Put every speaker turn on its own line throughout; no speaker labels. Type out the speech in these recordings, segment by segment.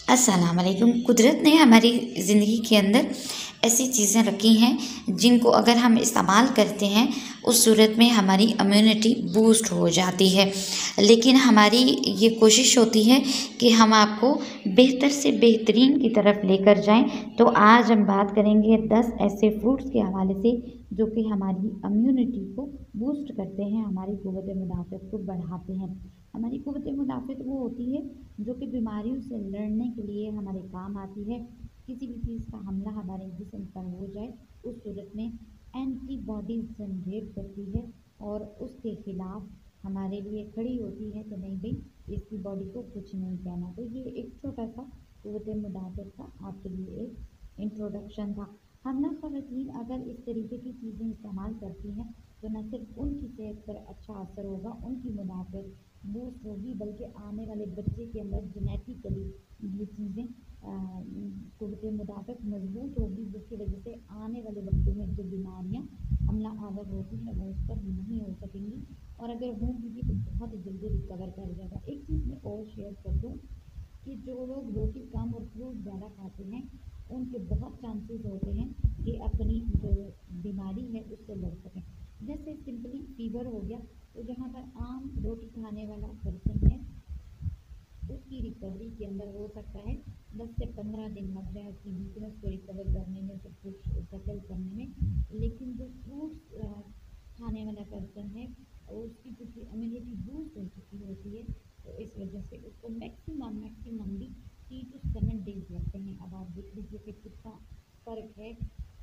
अस्सलाम वालेकुम। कुदरत ने हमारी ज़िंदगी के अंदर ऐसी चीज़ें रखी हैं जिनको अगर हम इस्तेमाल करते हैं उस सूरत में हमारी इम्यूनिटी बूस्ट हो जाती है। लेकिन हमारी ये कोशिश होती है कि हम आपको बेहतर से बेहतरीन की तरफ लेकर जाएं। तो आज हम बात करेंगे 10 ऐसे फ्रूट्स के हवाले से जो कि हमारी इम्यूनिटी को बूस्ट करते हैं, हमारी क़ुव्वत मुदाफ़अत को बढ़ाते हैं। हमारी क़ुव्वत मुदाफ़अत वो होती है जो कि बीमारियों से लड़ने के लिए हमारे काम आती है। किसी भी चीज़ का हमला हमारे जिस्म पर हो जाए उस सूरत में एंटीबॉडीज़ जनरेट करती है और उसके खिलाफ हमारे लिए खड़ी होती है कि नहीं भाई इसकी बॉडी को कुछ नहीं कहना। तो ये एक छोटा सा क़ुव्वत मुदाफ़अत का आपके लिए एक इंट्रोडक्शन था। हमला ख़वातीन अगर इस तरीके की चीज़ें इस्तेमाल करती हैं तो न सिर्फ उनकी सेहत पर अच्छा असर होगा, उनकी मुदाफ़अत बूस्ट होगी, बल्कि आने वाले बच्चे के अंदर जेनेटिकली ये चीज़ें क़ुव्वत मुदाफ़अत मज़बूत होगी, जिसकी वजह से आने वाले वक्तों में जो बीमारियाँ हमला आवर होती हैं वो उस पर नहीं हो सकेंगी, और अगर होंगी भी तो बहुत जल्दी रिकवर कर जाएगा। एक चीज़ मैं और शेयर कर दूँ कि जो लोग रोटी कम और फ्रूट ज़्यादा खाते हैं उनके बहुत चांसेस होते हैं कि अपनी जो बीमारी है उससे लड़ सकें। जैसे सिंपली फीवर हो गया तो जहाँ पर आम रोटी खाने वाला पर्सन है उसकी रिकवरी के अंदर हो सकता है 10 से 15 दिन लग जाए उसकी वीकनेस को रिकवर करने में, सब कुछ सेटल करने में। लेकिन जो फ्रूट्स खाने वाला पर्सन है उसकी क्योंकि इम्यूनिटी बूस्ट हो चुकी होती है तो इस वजह से उसको मैक्सिमम भी 3 to 7 डेज लगते हैं। अब आप देख लीजिए कि कितना फ़र्क है,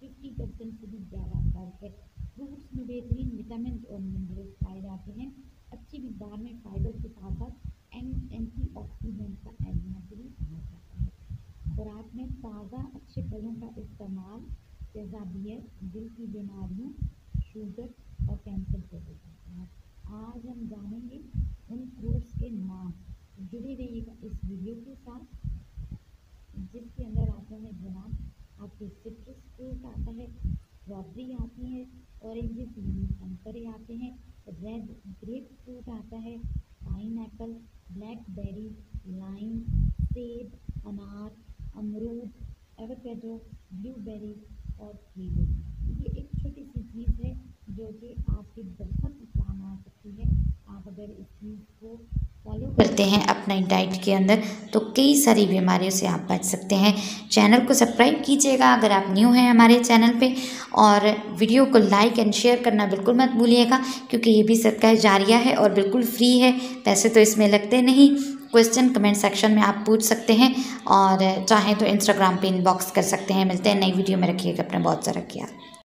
50% से भी ज़्यादा फ़र्क है। फ्रूट्स में बेहतरीन विटामिन और मिनरल्स पाए जाते हैं। अच्छी मिकदार में फाइबर के साथ साथ एंटीऑक्सीडेंट का एलिमेंट भी पाया जाता है। खुराक में ताज़ा अच्छे फलों का इस्तेमाल तेज़ाबियत, दिल की बीमारियों, शुगर और कैंसर को बचाता है। आज हम जानेंगे उन फ्रूट्स के नाम। जुड़े रहिएगा इस वीडियो के साथ जिसके अंदर आते हैं जनाब आपके सिट्रस फ्रूट आता है, स्ट्रॉबेरी आती है, ऑरेंजेस यानी संतरे आते हैं, रेड ग्रेप फ्रूट आता है, पाइनएप्पल, ब्लैकबेरी, लाइम, सेब, अनार, अमरूद, एवोकाडो, ब्लूबेरी और कीवी। ये एक छोटी सी चीज़ है जो कि आपके बहुत ही काम आ सकती है। आप अगर इस चीज़ को फॉलो करते हैं अपनी डाइट के अंदर तो कई सारी बीमारियों से आप बच सकते हैं। चैनल को सब्सक्राइब कीजिएगा अगर आप न्यू हैं हमारे चैनल पे, और वीडियो को लाइक एंड शेयर करना बिल्कुल मत भूलिएगा क्योंकि ये भी सदका जारिया है और बिल्कुल फ्री है। पैसे तो इसमें लगते नहीं। क्वेश्चन कमेंट सेक्शन में आप पूछ सकते हैं और चाहें तो इंस्टाग्राम पे इनबॉक्स कर सकते हैं। मिलते हैं नई वीडियो में, रखिएगा अपना बहुत सारा ख्याल।